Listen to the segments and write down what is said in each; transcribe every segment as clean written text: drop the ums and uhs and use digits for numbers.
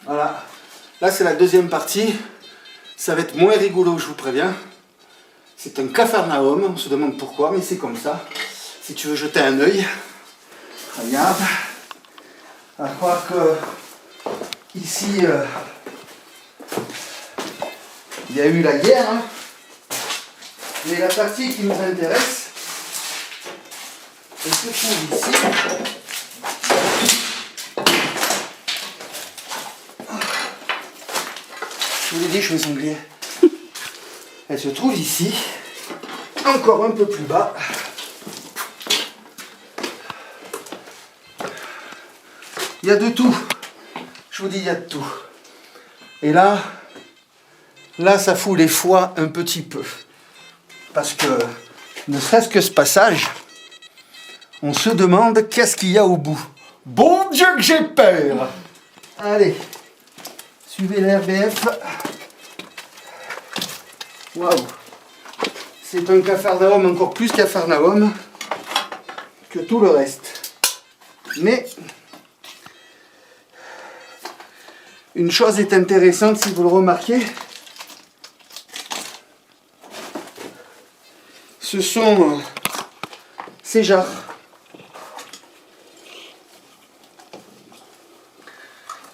Voilà. Là, c'est la deuxième partie. Ça va être moins rigolo, je vous préviens. C'est un capharnaüm. On se demande pourquoi, mais c'est comme ça. Si tu veux jeter un œil, regarde. À croire que ici, il y a eu la guerre. Hein. Mais la partie qui nous intéresse, elle se trouve ici. Je vous l'ai dit, je suis un sanglier. Elle se trouve ici, encore un peu plus bas. Il y a de tout. Je vous dis, il y a de tout. Et là, ça fout les foies un petit peu. Parce que, ne serait-ce que ce passage, on se demande qu'est-ce qu'il y a au bout. Bon Dieu que j'ai peur! Allez, suivez l'RBF. Waouh! C'est un capharnaüm, encore plus capharnaüm que tout le reste. Mais une chose est intéressante si vous le remarquez, ce sont ces jarres.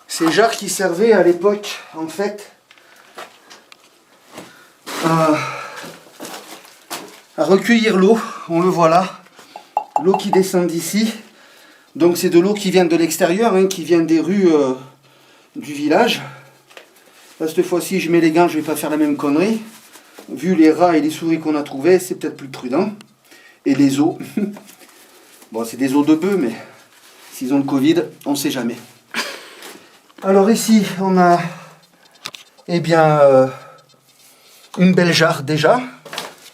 Ces jarres qui servaient à l'époque, en fait, à recueillir l'eau. On le voit là, l'eau qui descend d'ici. Donc c'est de l'eau qui vient de l'extérieur, hein, qui vient des rues du village. Là, cette fois-ci, je mets les gants, je ne vais pas faire la même connerie. Vu les rats et les souris qu'on a trouvés, c'est peut-être plus prudent. Et les os. Bon, c'est des os de bœuf, mais s'ils ont le Covid, on ne sait jamais. Alors ici, on a eh bien, une belle jarre déjà.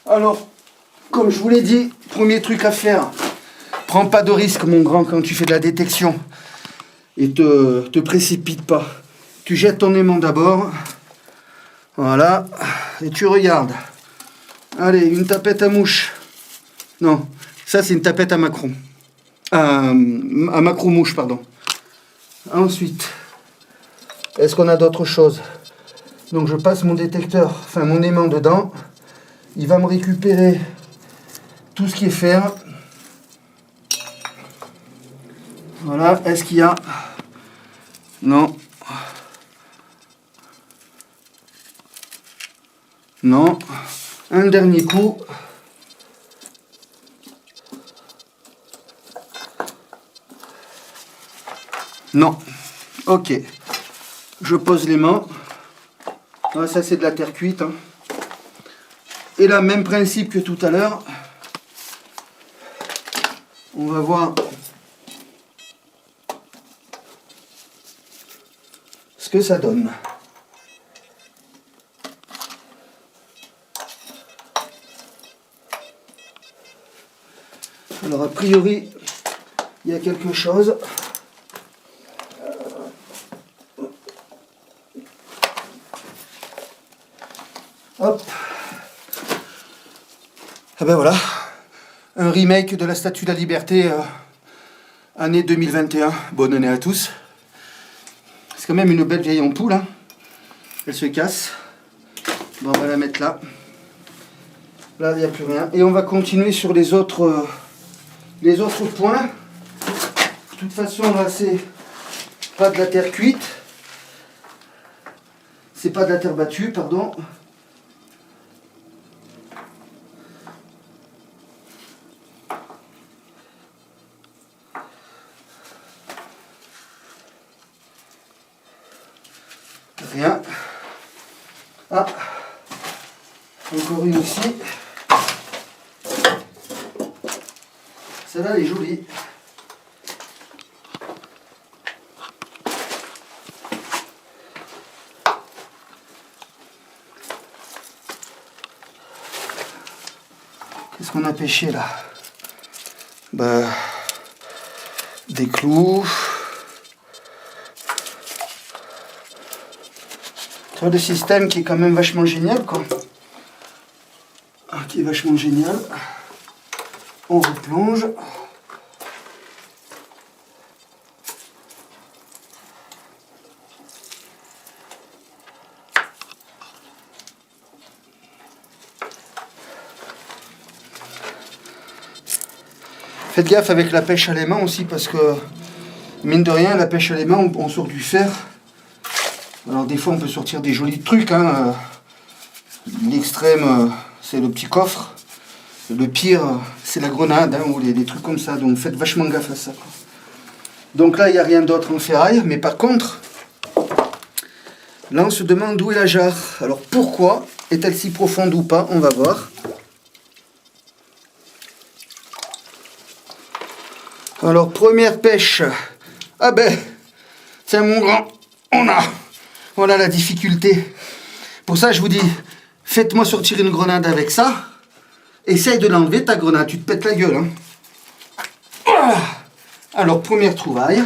Alors, comme je vous l'ai dit, premier truc à faire, prends pas de risque, mon grand, quand tu fais de la détection. Et te précipite pas. Tu jettes ton aimant d'abord. Voilà. Et tu regardes. Allez, une tapette à mouche. Non, ça c'est une tapette à macron. À macro-mouche, pardon. Ensuite, est-ce qu'on a d'autres choses? Donc je passe mon détecteur, enfin mon aimant dedans. Il va me récupérer tout ce qui est fer. Voilà, est-ce qu'il y a... Non. Non. Un dernier coup. Non. Ok. Je pose les mains. Ah, ça c'est de la terre cuite. Hein. Et là, même principe que tout à l'heure. On va voir ce que ça donne. Alors a priori, il y a quelque chose. Hop. Ah ben voilà. Un remake de la Statue de la Liberté, année 2021. Bonne année à tous. C'est quand même une belle vieille ampoule. Hein. Elle se casse. Bon, on va la mettre là. Là, il n'y a plus rien. Et on va continuer sur les autres points. De toute façon, là, c'est pas de la terre cuite. C'est pas de la terre battue, pardon. Rien. Ah, encore une ici. Celle-là, elle est jolie. Qu'est-ce qu'on a pêché là? Bah, des clous. Tu vois le système qui est quand même vachement génial, quoi. Qui est vachement génial. On replonge. Faites gaffe avec la pêche à l'aimant aussi parce que, mine de rien, la pêche à l'aimant, on sort du fer. Alors des fois on peut sortir des jolis trucs. Hein. L'extrême, c'est le petit coffre. Le pire, c'est la grenade, hein, ou des trucs comme ça. Donc faites vachement gaffe à ça. Quoi. Donc là, il n'y a rien d'autre en ferraille. Mais par contre, là on se demande où est la jarre. Alors pourquoi est-elle si profonde ou pas? On va voir. Alors, première pêche. Ah ben, tiens mon grand, voilà la difficulté. Pour ça, je vous dis, faites-moi sortir une grenade avec ça. Essaye de l'enlever, ta grenade, tu te pètes la gueule. Hein. Alors, première trouvaille.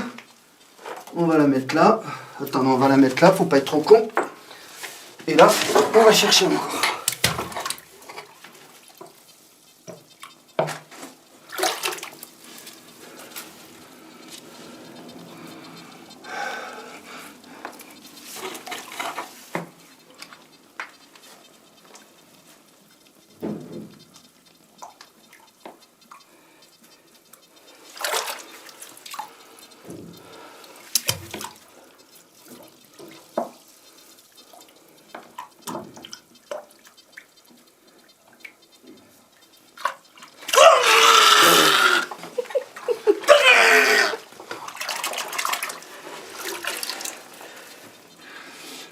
On va la mettre là. Attends, on va la mettre là, faut pas être trop con. Et là, on va chercher encore.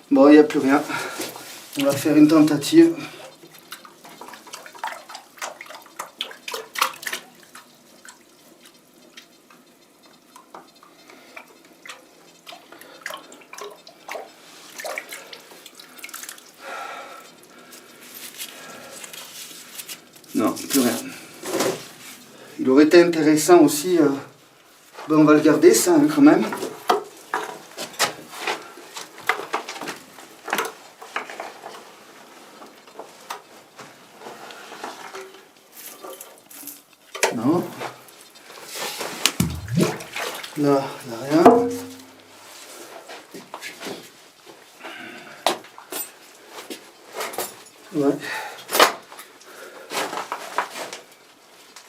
Bon, il n'y a plus rien. On va faire une tentative. Non, plus rien. Il aurait été intéressant aussi, ben on va le garder ça hein, quand même. Non. Là, il n'y a rien. Ouais.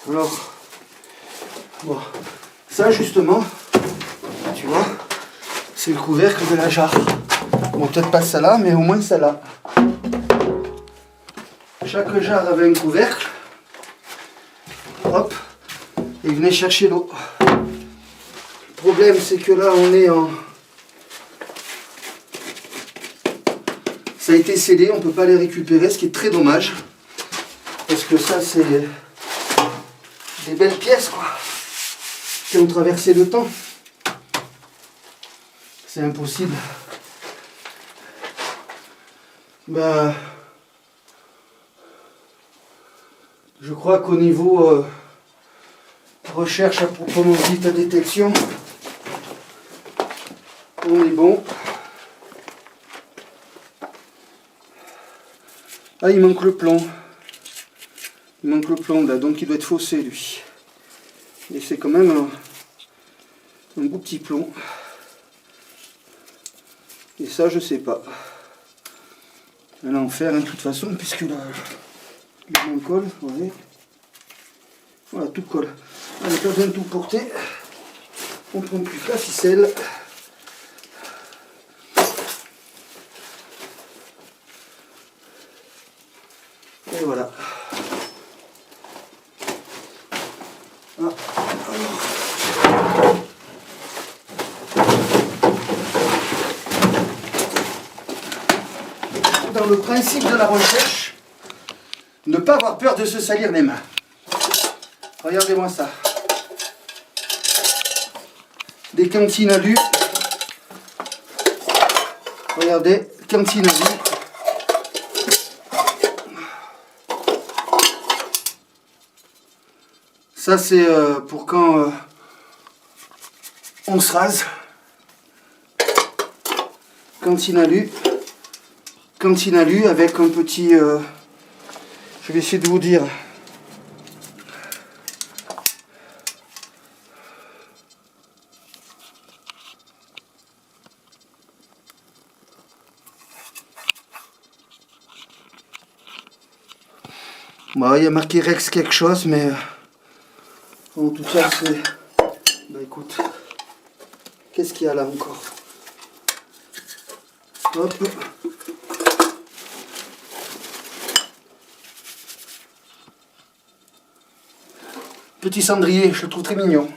Alors, bon, ça justement, tu vois, c'est le couvercle de la jarre. Bon, peut-être pas celle-là, mais au moins celle-là. Chaque jarre avait un couvercle. Hop, et venez chercher l'eau. Le problème, c'est que là, on est en... Ça a été scellé, on ne peut pas les récupérer, ce qui est très dommage. Parce que ça, c'est des belles pièces, quoi. Qui ont traversé le temps. C'est impossible. Ben, je crois qu'au niveau recherche à proprement dite à détection, on est bon. Ah, il manque le plomb. Il manque le plomb là, donc il doit être faussé lui. Et c'est quand même un beau petit plomb. Et ça, je sais pas. On va en faire hein, de toute façon, puisque là, le main colle. Ouais. Voilà, tout colle. Allez, pas besoin de tout porter. On prend plus que la ficelle. Et voilà. Ah, dans le principe de la recherche, ne pas avoir peur de se salir les mains. Regardez-moi ça. Des cantines alu. Regardez, cantine alu. Ça c'est pour quand on se rase. Cantine alu. Cantine alu avec un petit... je vais essayer de vous dire... Bon, il y a marqué Rex quelque chose, mais En tout cas, c'est... Bah écoute, qu'est-ce qu'il y a là encore? Hop. Petit cendrier, je le trouve très mignon.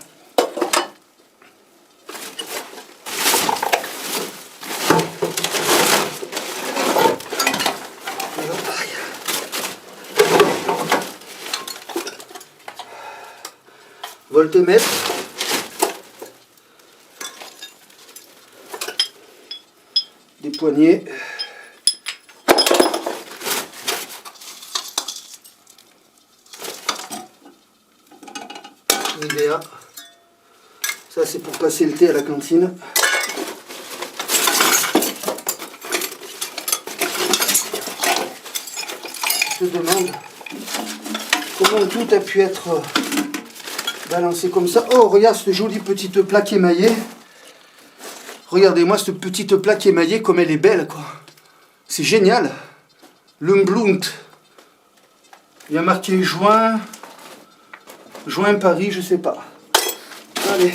Voltmètre. Des poignées. Nivea. Ça c'est pour passer le thé à la cantine. Je te demande comment tout a pu être balancé comme ça. Oh, regarde cette jolie petite plaque émaillée. Regardez-moi cette petite plaque émaillée comme elle est belle, quoi. C'est génial. L'Umblunt. Il y a marqué juin Paris, je sais pas. Allez.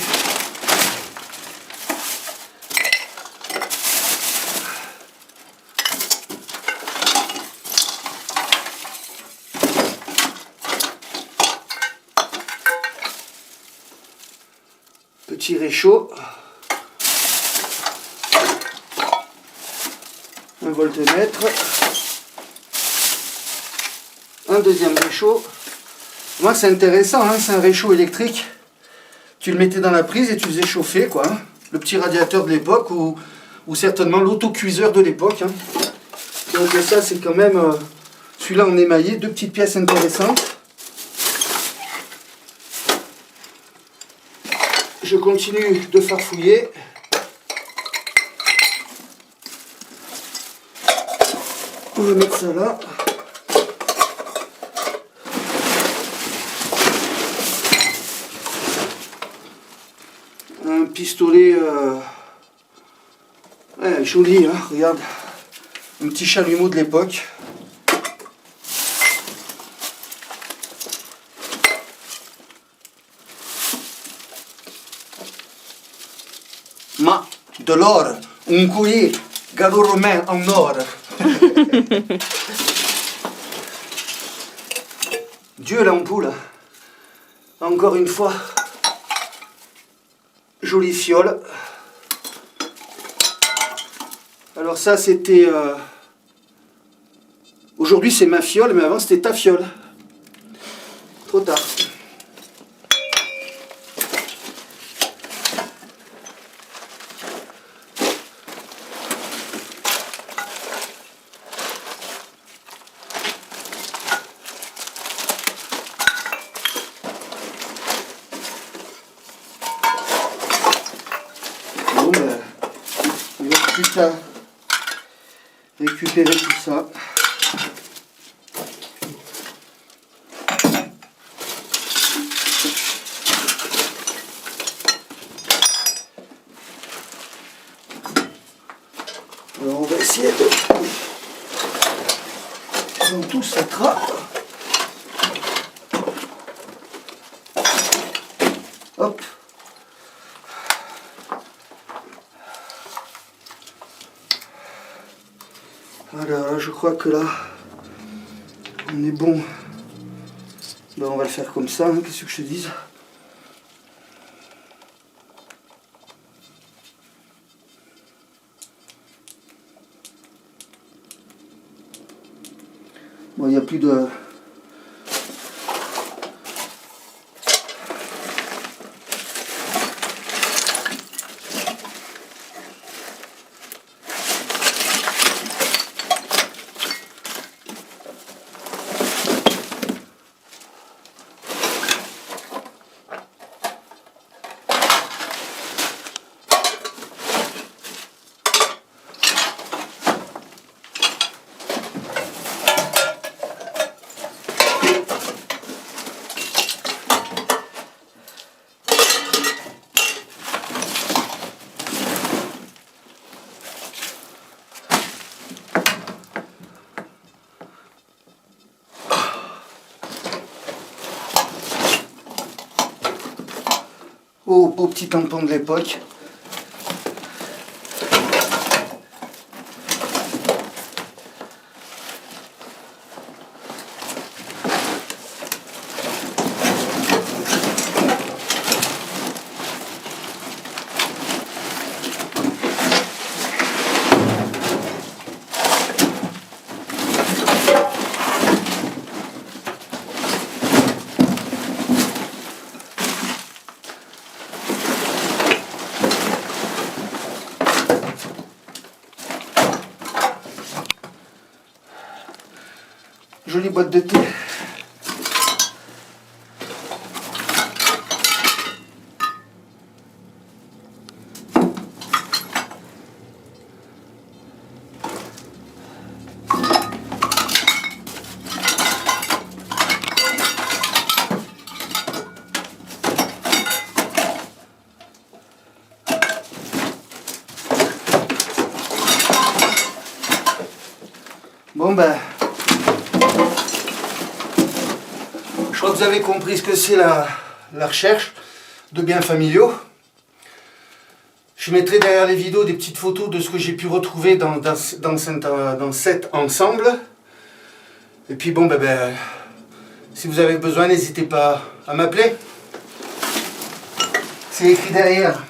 Petit réchaud. Un voltmètre. Un deuxième réchaud. Moi c'est intéressant, hein, c'est un réchaud électrique. Tu le mettais dans la prise et tu faisais chauffer, quoi. Hein. Le petit radiateur de l'époque ou certainement l'autocuiseur de l'époque. Hein. Donc ça c'est quand même celui-là en émaillé, deux petites pièces intéressantes. Je continue de farfouiller. On va mettre ça là. Un pistolet ouais, joli, hein, regarde. Un petit chalumeau de l'époque. Ma de l'or, un collier gallo-romain en or. Dieu l'ampoule. Encore une fois. Jolie fiole. Alors ça c'était... Aujourd'hui c'est ma fiole, mais avant c'était ta fiole. Trop tard. Bon ben, il va plus qu'à récupérer tout ça. Alors on va essayer de... Dans tout ça trappe. Hop. Alors je crois que là, on est bon. Ben, on va le faire comme ça, hein, qu'est-ce que je te dise? Bon, il n'y a plus de... au petit tampon de l'époque. Jolie boîte de thé. Bon ben, je crois que vous avez compris ce que c'est la recherche de biens familiaux. Je mettrai derrière les vidéos des petites photos de ce que j'ai pu retrouver dans cet ensemble. Et puis bon, si vous avez besoin, n'hésitez pas à m'appeler. C'est écrit derrière.